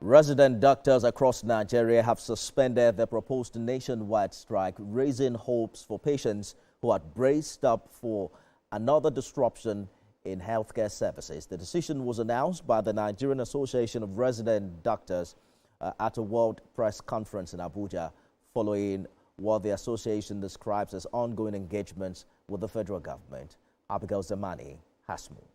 Resident doctors across Nigeria have suspended the proposed nationwide strike, raising hopes for patients who had braced up for another disruption in healthcare services. The decision was announced by the Nigerian Association of Resident Doctors at a World Press Conference in Abuja, following what the association describes as ongoing engagements with the federal government. Abigail Zamani has more.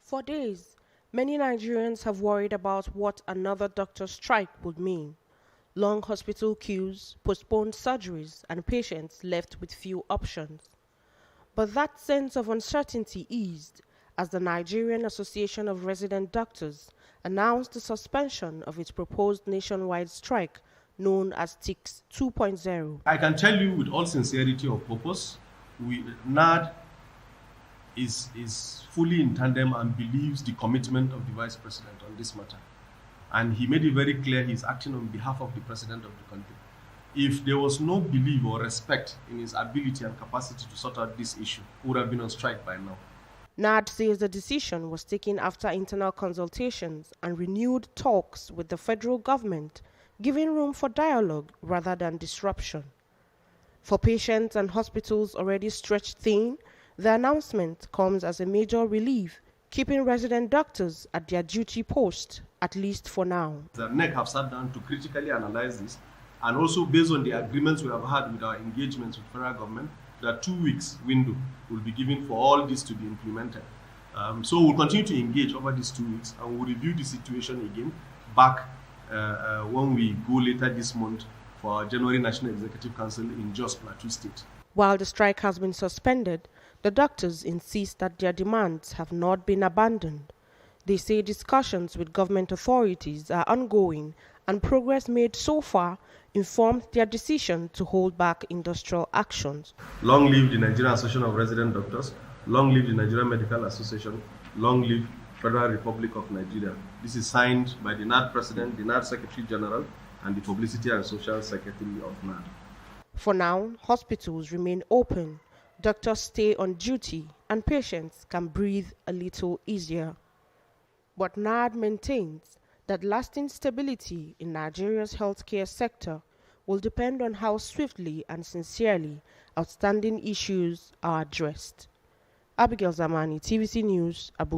For days, many Nigerians have worried about what another doctor's strike would mean. Long hospital queues, postponed surgeries, and patients left with few options. But that sense of uncertainty eased as the Nigerian Association of Resident Doctors announced the suspension of its proposed nationwide strike known as Cites 2.0. I can tell you with all sincerity of purpose, NARD is fully in tandem and believes the commitment of the Vice President on this matter. And he made it very clear he's acting on behalf of the President of the country. If there was no belief or respect in his ability and capacity to sort out this issue, he would have been on strike by now. NARD says the decision was taken after internal consultations and renewed talks with the federal government, giving room for dialogue rather than disruption. For patients and hospitals already stretched thin, the announcement comes as a major relief, keeping resident doctors at their duty post, at least for now. The NEC have sat down to critically analyze this, and also based on the agreements we have had with our engagements with federal government, the 2 weeks window will be given for all this to be implemented. So we'll continue to engage over these 2 weeks, and we'll review the situation again back when we go later this month for our January National Executive Council in Jos Plateau State. While the strike has been suspended, the doctors insist that their demands have not been abandoned. They say discussions with government authorities are ongoing and progress made so far informed their decision to hold back industrial actions. Long live the Nigerian Association of Resident Doctors, long live the Nigerian Medical Association, long live Federal Republic of Nigeria. This is signed by the NARD President, the NARD Secretary General, and the Publicity and Social Secretary of NARD. For now, hospitals remain open, doctors stay on duty, and patients can breathe a little easier. But NARD maintains that lasting stability in Nigeria's healthcare sector will depend on how swiftly and sincerely outstanding issues are addressed. Abigail Zamani, TVC News, Abuja.